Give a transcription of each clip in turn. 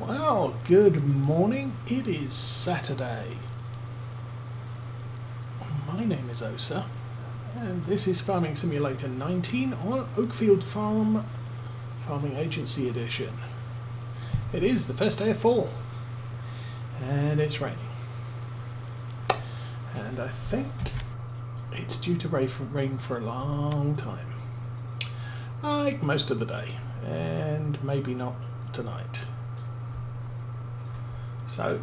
Well, good morning. It is Saturday. My name is Osa, and this is Farming Simulator 19 on Oakfield Farming Agency Edition. It is the first day of fall, and it's raining. And I think it's due to rain for a long time. Like most of the day, and maybe not tonight. So,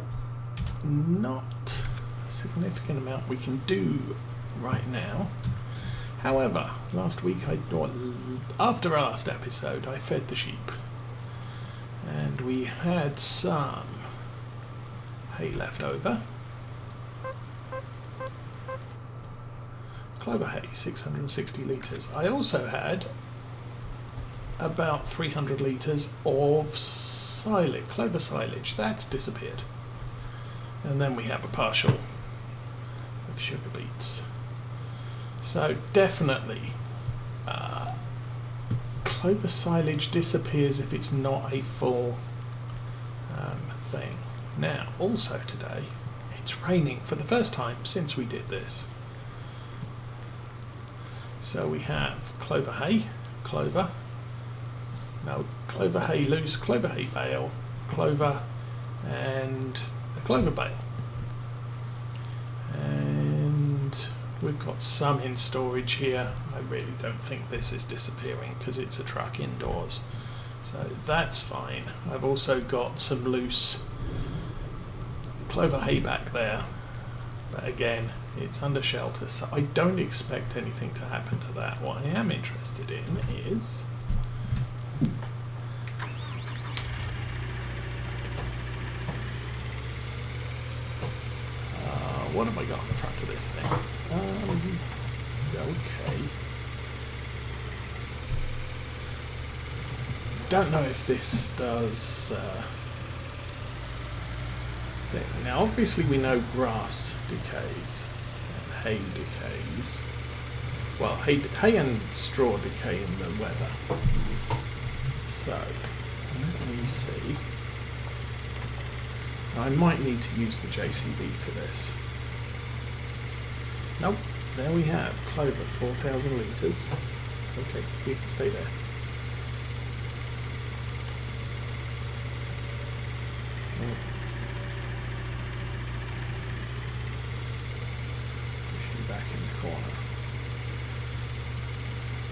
not a significant amount we can do right now. However, after our last episode, I fed the sheep, and we had some hay left over. Clover hay, 660 litres. I also had about 300 litres of silage, clover silage. That's disappeared. And then we have a partial of sugar beets. So definitely clover silage disappears if it's not a full thing. Now, also today, it's raining for the first time since we did this. So we have clover hay, clover hay loose, clover hay bale, clover, and a clover bale. And we've got some in storage here. I really don't think this is disappearing because it's a truck indoors, so that's fine. I've also got some loose clover hay back there, but again, it's under shelter, so I don't expect anything to happen to that. What I am interested in is what have I got on the front of this thing? Okay. Don't know if this does thing. Now, obviously, we know grass decays and hay decays. Well, hay and straw decay in the weather. So, let me see. I might need to use the JCB for this. Nope, there we have clover, 4,000 litres. Okay, we can stay there. Pushing back in the corner.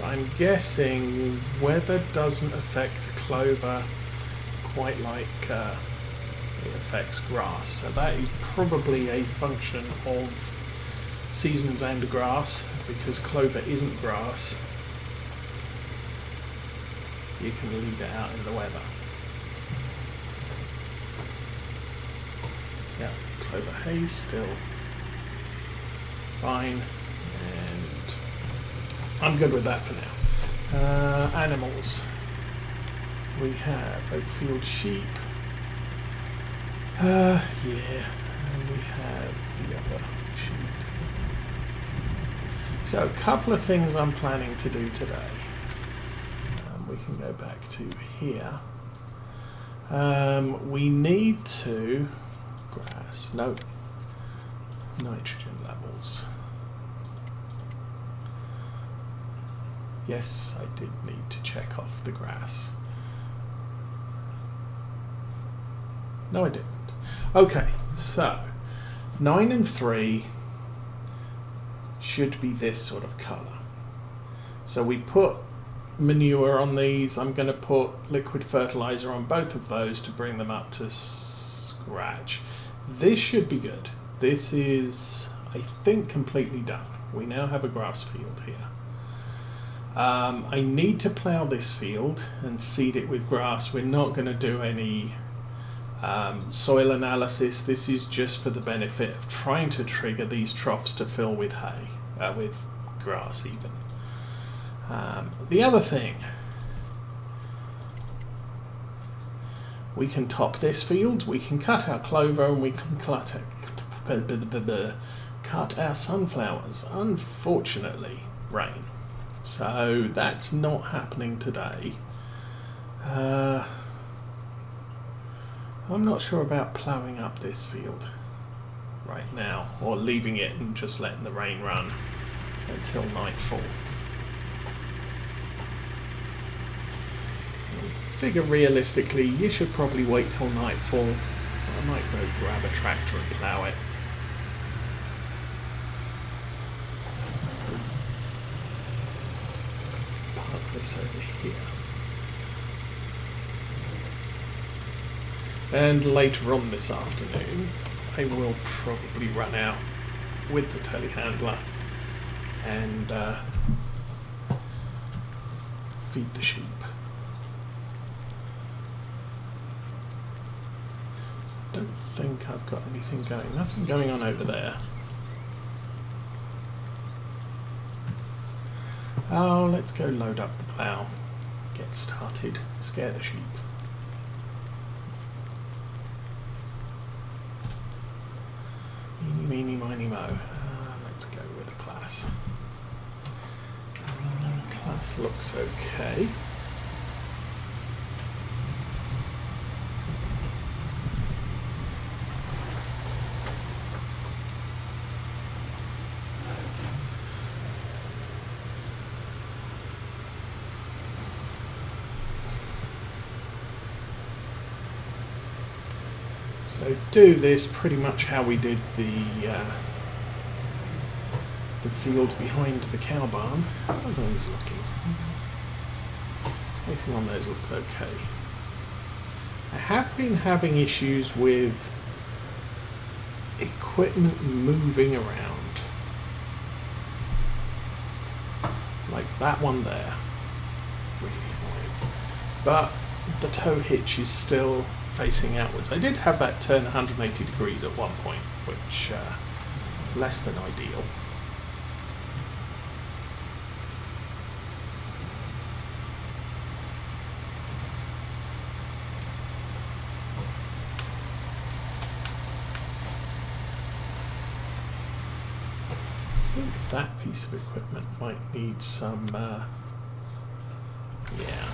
I'm guessing weather doesn't affect clover quite like it affects grass, so that is probably a function of seasons and grass, because clover isn't grass. You can leave it out in the weather. Yeah, clover hay still fine, and I'm good with that for now. Animals. We have Oakfield Sheep. Yeah, and we have the other sheep. So a couple of things I'm planning to do today. We can go back to here. We need to nitrogen levels. Yes, I did need to check off the grass. No, I didn't. Okay, so 9 and 3 should be this sort of colour. So we put manure on these. I'm going to put liquid fertilizer on both of those to bring them up to scratch. This should be good. This is, I think, completely done. We now have a grass field here. I need to plough this field and seed it with grass. We're not going to do any soil analysis. This is just for the benefit of trying to trigger these troughs to fill with hay, with grass even. The other thing, we can top this field, we can cut our clover, and we can cut our sunflowers. Unfortunately, rain. So that's not happening today. I'm not sure about ploughing up this field right now, or leaving it and just letting the rain run until nightfall. I figure realistically you should probably wait till nightfall. I might go grab a tractor and plough it. Park this over here. And later on this afternoon, I will probably run out with the telehandler and feed the sheep. I don't think I've got anything going. Nothing going on over there. Oh, let's go load up the plough. Get started. Scare the sheep. Eeny, meeny, miny, mo. Let's go with a class. Class looks okay. So do this pretty much how we did the field behind the cow barn. How are those looking? Spacing on those looks okay. I have been having issues with equipment moving around. Like that one there. Really annoying. But the tow hitch is still facing outwards. I did have that turn 180 degrees at one point, which less than ideal. I think that piece of equipment might need some yeah.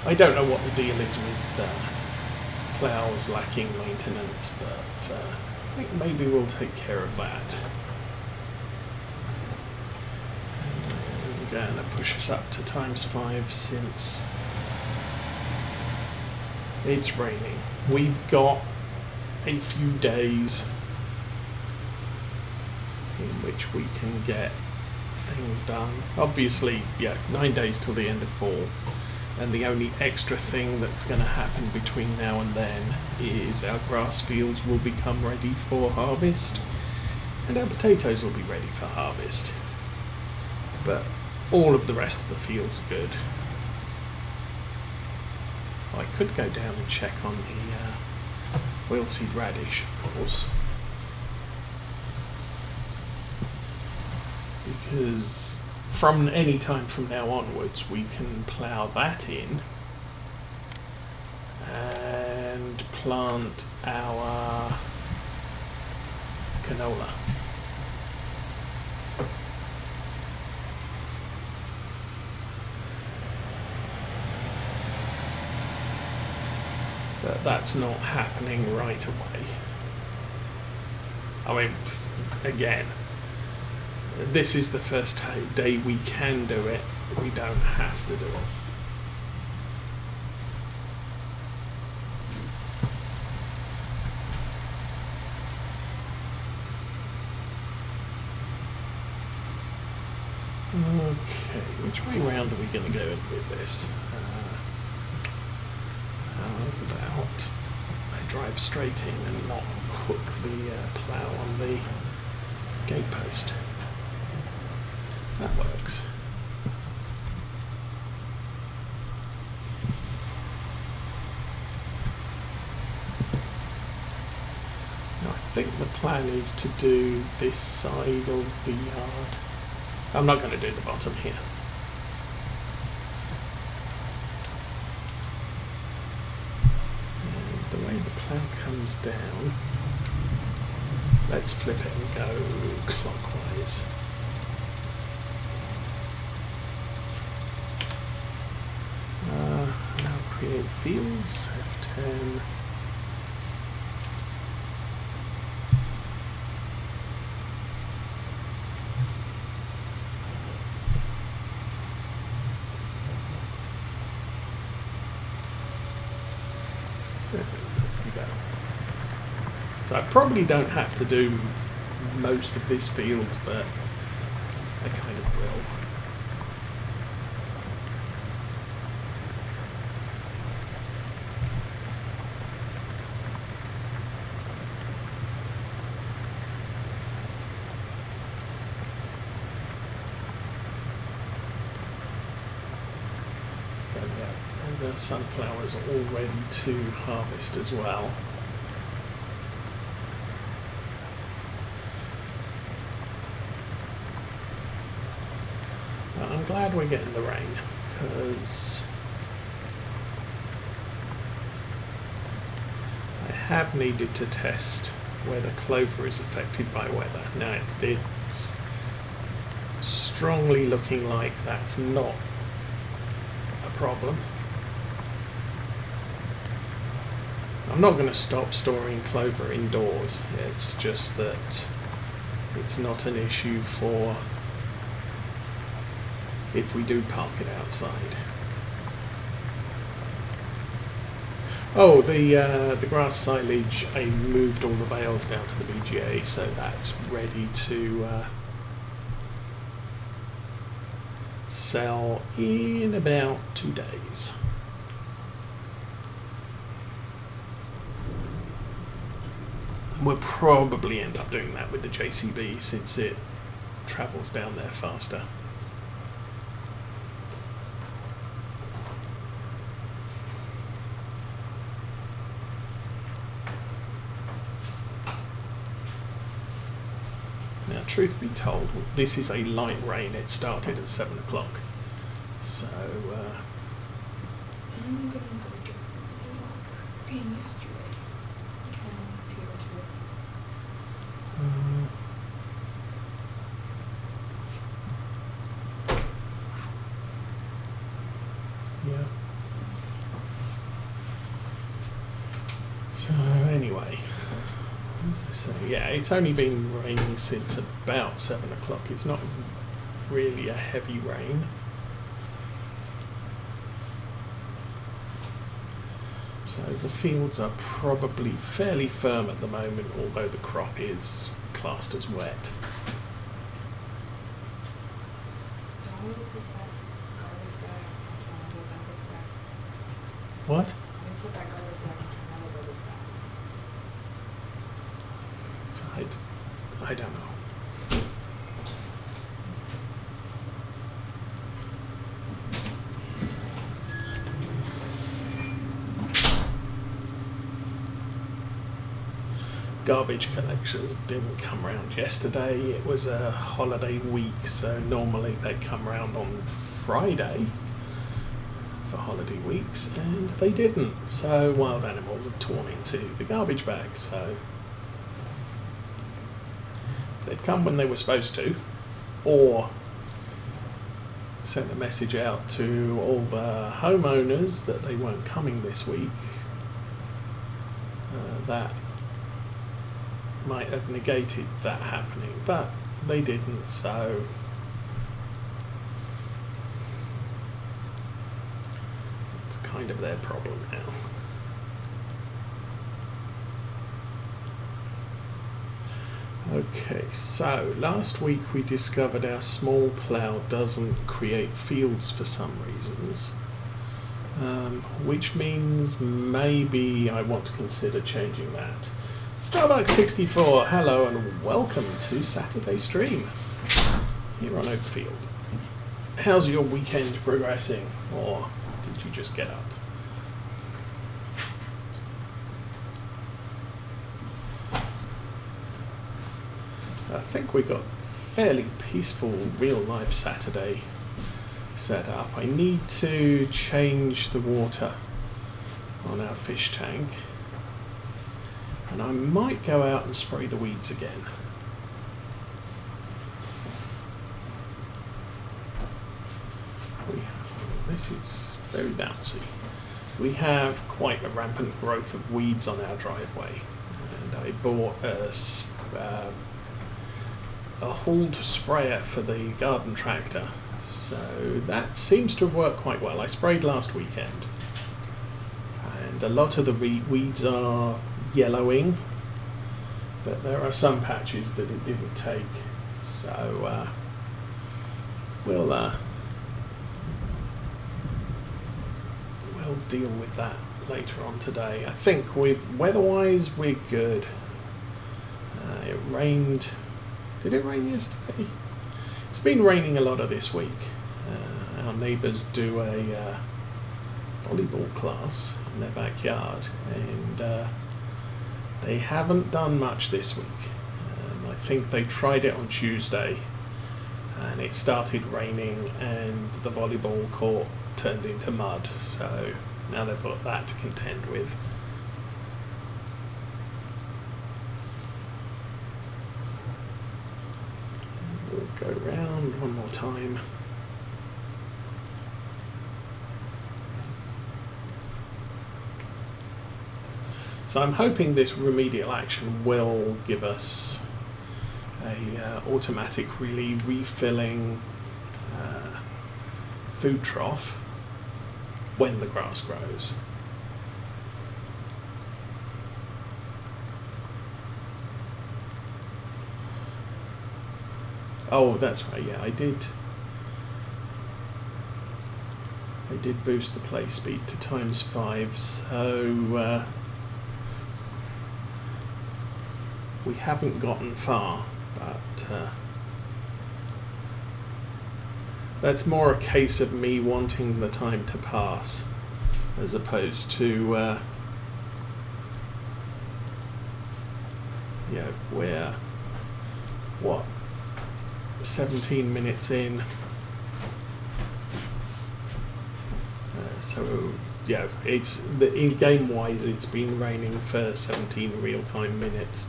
I don't know what the deal is with ploughs lacking maintenance, but I think maybe we'll take care of that. And we're going to push us up to ×5 since it's raining. We've got a few days in which we can get things done. Obviously, yeah, 9 days till the end of fall. And the only extra thing that's going to happen between now and then is our grass fields will become ready for harvest and our potatoes will be ready for harvest. But all of the rest of the fields are good. I could go down and check on the oilseed radish, of course, because from any time from now onwards we can plough that in and plant our canola. But that's not happening right away. I mean, again, this is the first day we can do it. We don't have to do it. Okay, which way round are we going to go with this? How's about I drive straight in and not hook the plough on the gatepost? That works. Now I think the plan is to do this side of the yard. I'm not going to do the bottom here. And the way the plough comes down, let's flip it and go clockwise. create fields, F10. Off you go. So I probably don't have to do most of this field, but I kind of will. So yeah, there's our sunflowers all ready to harvest as well. I'm glad we're getting the rain, because I have needed to test whether clover is affected by weather. Now it's strongly looking like that's not a problem. I'm not going to stop storing clover indoors, it's just that it's not an issue for if we do park it outside. Oh, the grass silage, I moved all the bales down to the BGA, so that's ready to sell in about 2 days. We'll probably end up doing that with the JCB since it travels down there faster. Now, truth be told, this is a light rain. It started at 7 o'clock. So, I'm gonna go get a game yesterday. Computer too. Yeah. So, anyway. As I say, yeah, it's only been raining since about 7 o'clock. It's not really a heavy rain. So the fields are probably fairly firm at the moment, although the crop is classed as wet. What? I don't know. Garbage collections didn't come round yesterday. It was a holiday week, so normally they come round on Friday for holiday weeks, and they didn't. So wild animals have torn into the garbage bag. So they'd come when they were supposed to, or sent a message out to all the homeowners that they weren't coming this week, that might have negated that happening, but they didn't, so it's kind of their problem now. Okay, so last week we discovered our small plough doesn't create fields for some reasons, which means maybe I want to consider changing that. Starbucks64, hello and welcome to Saturday stream here on Oakfield. How's your weekend progressing, or did you just get up? I think we got fairly peaceful real life Saturday set up. I need to change the water on our fish tank, and I might go out and spray the weeds again. This is very bouncy. we have quite a rampant growth of weeds on our driveway, and I bought a hauled sprayer for the garden tractor, so that seems to have worked quite well. I sprayed last weekend, and a lot of the weeds are yellowing, but there are some patches that it didn't take, so we'll deal with that later on today. I think weather-wise we're good. It rained. Did it rain yesterday? It's been raining a lot of this week. Our neighbours do a volleyball class in their backyard, and they haven't done much this week. I think they tried it on Tuesday, and it started raining, and the volleyball court turned into mud. So now they've got that to contend with. We'll go round one more time. So I'm hoping this remedial action will give us a automatic refilling food trough when the grass grows. Oh, that's right, yeah, I did boost the play speed to ×5, so we haven't gotten far, but that's more a case of me wanting the time to pass as opposed to we're 17 minutes in, so yeah, it's in game wise it's been raining for 17 real-time minutes.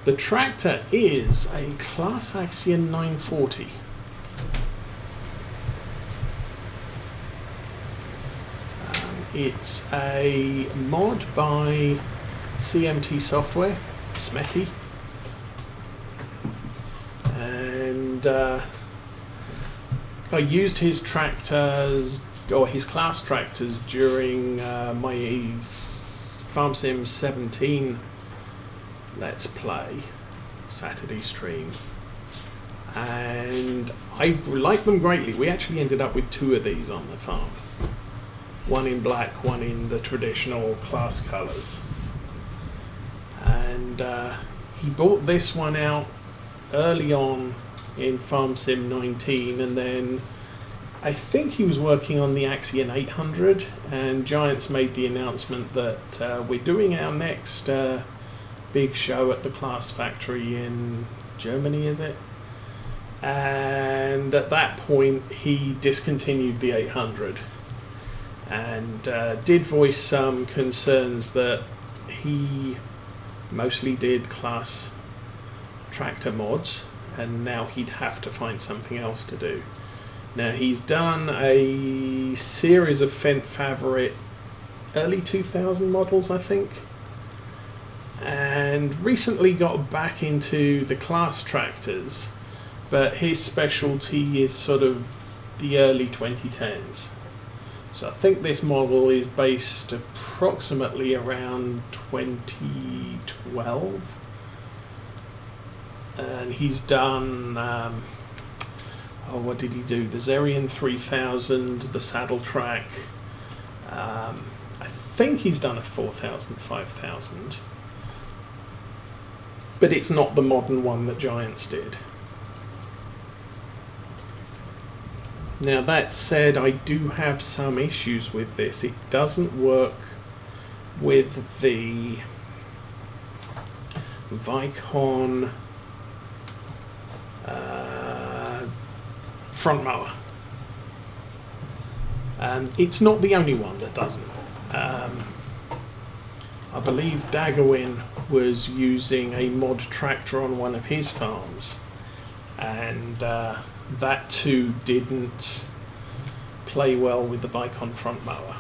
The tractor is a Class Axion 940. It's a mod by CMT Software, SMETI, and I used his tractors, or his class tractors, during my Farm Sim 17 Let's Play Saturday stream, and I like them greatly. We actually ended up with 2 of these on the farm. One in black, one in the traditional class colours. And he bought this one out early on in Farm Sim 19, and then I think he was working on the Axion 800, and Giants made the announcement that we're doing our next big show at the Class Factory in Germany, is it? And at that point he discontinued the 800. And did voice some concerns that he mostly did class tractor mods, and now he'd have to find something else to do. Now he's done a series of Fendt Favorite early 2000 models, I think, and recently got back into the class tractors, but his specialty is sort of the early 2010s. So I think this model is based approximately around 2012, and he's done, what did he do? The Zerion 3000, the Saddle Track, I think he's done a 4000, 5000, but it's not the modern one that Giants did. Now that said, I do have some issues with this. It doesn't work with the Vicon front mower. It's not the only one that doesn't. I believe Daggerwin was using a mod tractor on one of his farms, and that too didn't play well with the Vicon front mower.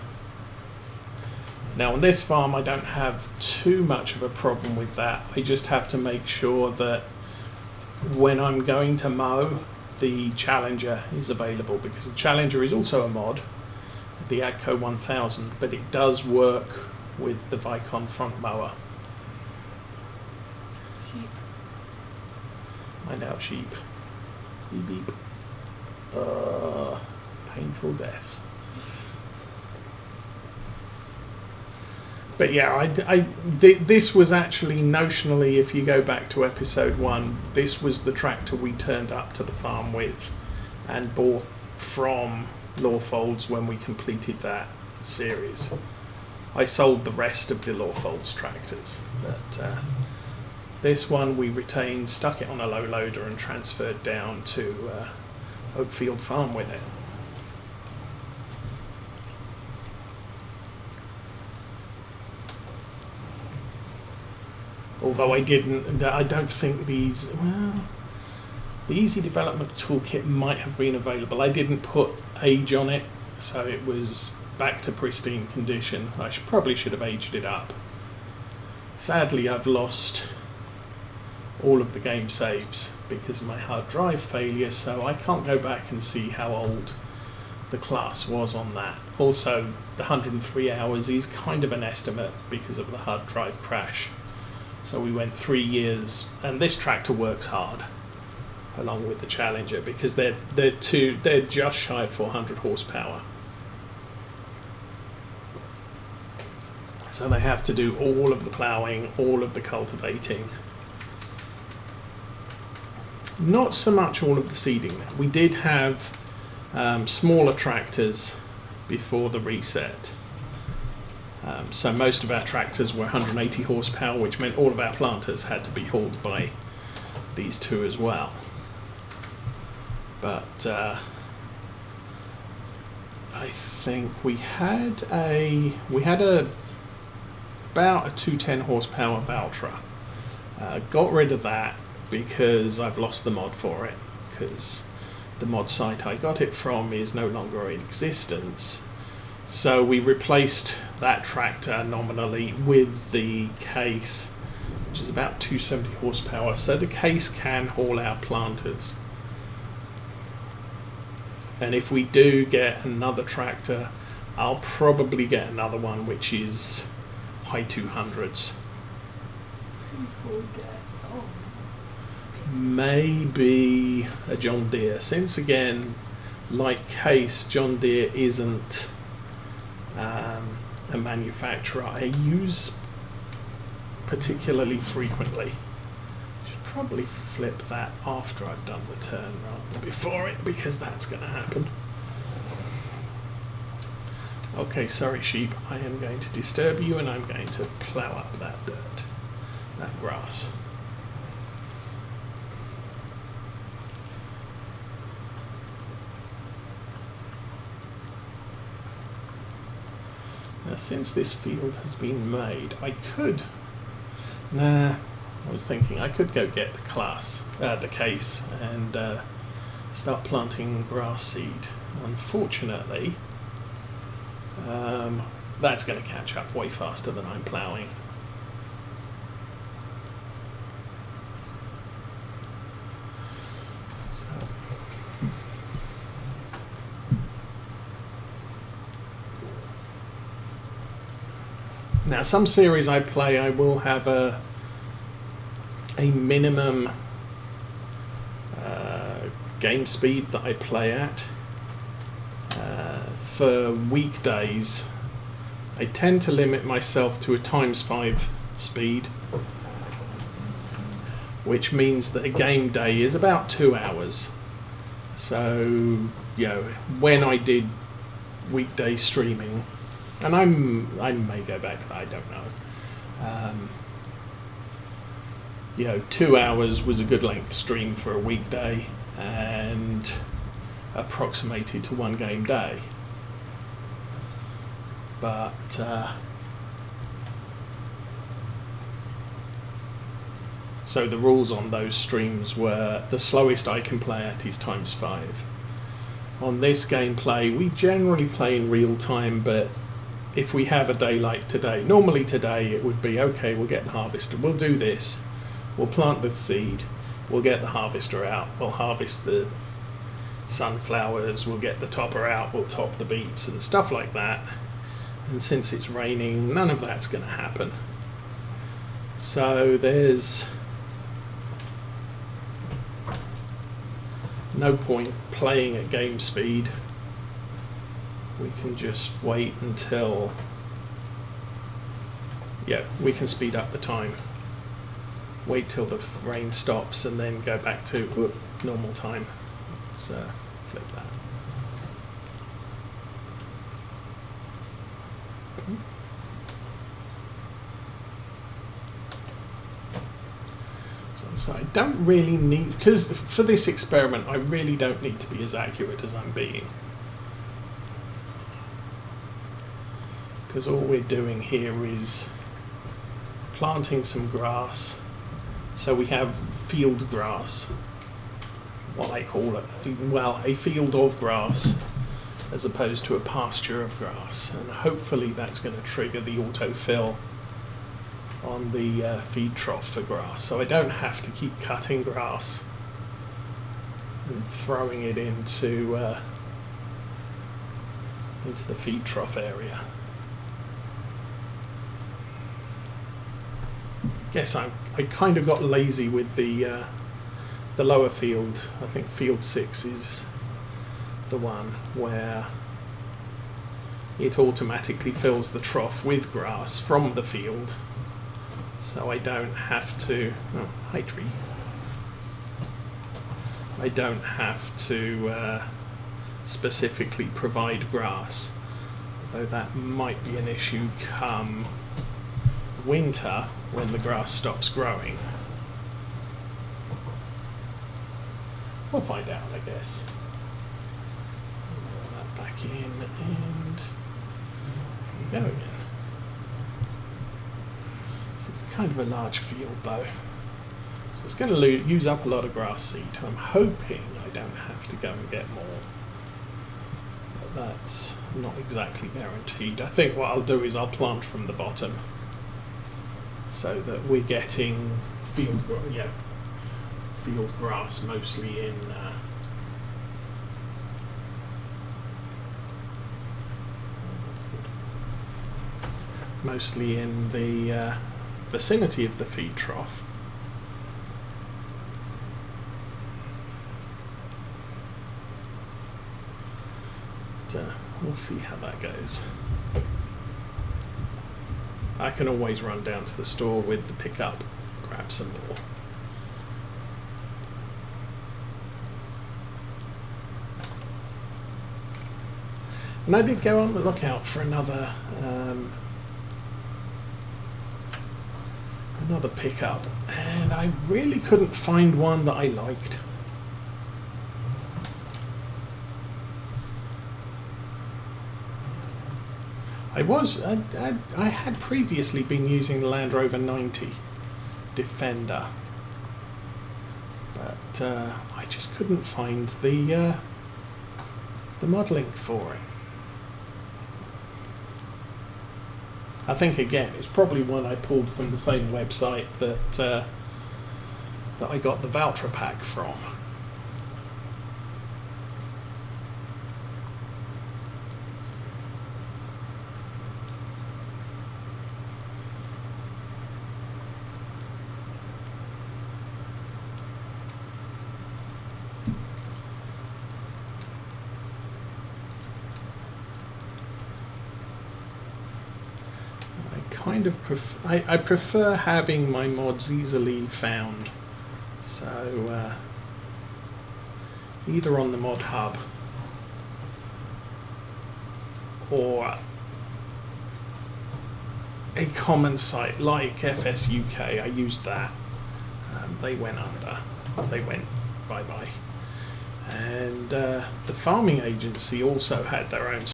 Now on this farm I don't have too much of a problem with that. I just have to make sure that when I'm going to mow, the Challenger is available, because the Challenger is also a mod, the AGCO 1000, but it does work with the Vicon front mower. Sheep. Find out sheep. Beep beep. Painful death. But yeah, this was actually notionally, if you go back to episode 1, this was the tractor we turned up to the farm with and bought from Lawfolds when we completed that series. I sold the rest of the Lawfolds tractors, but this one we retained, stuck it on a low loader and transferred down to Oakfield Farm with it. Although I don't think these, well, the Easy Development Toolkit might have been available. I didn't put age on it, so it was back to pristine condition. I probably should have aged it up. Sadly, I've lost all of the game saves because of my hard drive failure, so I can't go back and see how old the class was on that. Also, the 103 hours is kind of an estimate because of the hard drive crash. So we went 3 years, and this tractor works hard along with the Challenger because they're just shy of 400 horsepower. So they have to do all of the ploughing, all of the cultivating. Not so much all of the seeding now. We did have smaller tractors before the reset. So most of our tractors were 180 horsepower, which meant all of our planters had to be hauled by these two as well. But I think we had about a 210 horsepower Valtra. Got rid of that because I've lost the mod for it, because the mod site I got it from is no longer in existence. So we replaced that tractor nominally with the case, which is about 270 horsepower, so the case can haul our planters. And if we do get another tractor, I'll probably get another one which is high 200s. Maybe a John Deere, since again, like Case, John Deere isn't a manufacturer I use particularly frequently. Should probably flip that after I've done the turn rather than before it, because that's going to happen. Okay, sorry sheep, I am going to disturb you and I'm going to plough up that dirt, that grass. Now, since this field has been made, I could... Nah, I was thinking I could go get the case, and start planting grass seed. Unfortunately, that's going to catch up way faster than I'm ploughing. Now, some series I play, I will have a minimum game speed that I play at. For weekdays, I tend to limit myself to a ×5 speed, which means that a game day is about 2 hours. So, you know, when I did weekday streaming, and I may go back to that, I don't know. You know, 2 hours was a good length stream for a weekday and approximated to one game day. But So the rules on those streams were the slowest I can play at is ×5. On this gameplay, we generally play in real time, but if we have a day like today, normally today it would be, okay, we'll get the harvester, we'll do this, we'll plant the seed, we'll get the harvester out, we'll harvest the sunflowers, we'll get the topper out, we'll top the beets and stuff like that. And since it's raining, none of that's going to happen. So there's no point playing at game speed. We can just wait until, yeah, we can speed up the time. Wait till the rain stops and then go back to normal time. Let's flip that. So I don't really need, because for this experiment I really don't need to be as accurate as I'm being. Because all we're doing here is planting some grass. So we have field grass, what I call it, well, a field of grass as opposed to a pasture of grass. And hopefully that's going to trigger the autofill on the feed trough for grass, so I don't have to keep cutting grass and throwing it into the feed trough area. Guess I kind of got lazy with the lower field. I think field 6 is the one where it automatically fills the trough with grass from the field. So I don't have to, oh, hi tree. I don't have to specifically provide grass, though that might be an issue come winter when the grass stops growing. We'll find out, I guess. Roll that back in and go again. So it's kind of a large field though. So it's going to use up a lot of grass seed. I'm hoping I don't have to go and get more. But that's not exactly guaranteed. I think what I'll do is I'll plant from the bottom so that we're getting field grass mostly in the vicinity of the feed trough. But, we'll see how that goes. I can always run down to the store with the pickup, grab some more. And I did go on the lookout for another pickup, and I really couldn't find one that I liked. I had previously been using the Land Rover 90 Defender, but I just couldn't find the mod link for it. I think again it's probably one I pulled from the same website that I got the Valtra pack from. I prefer having my mods easily found, so either on the mod hub or a common site like FS UK. I used that. They went under. They went bye-bye. And the farming agency also had their own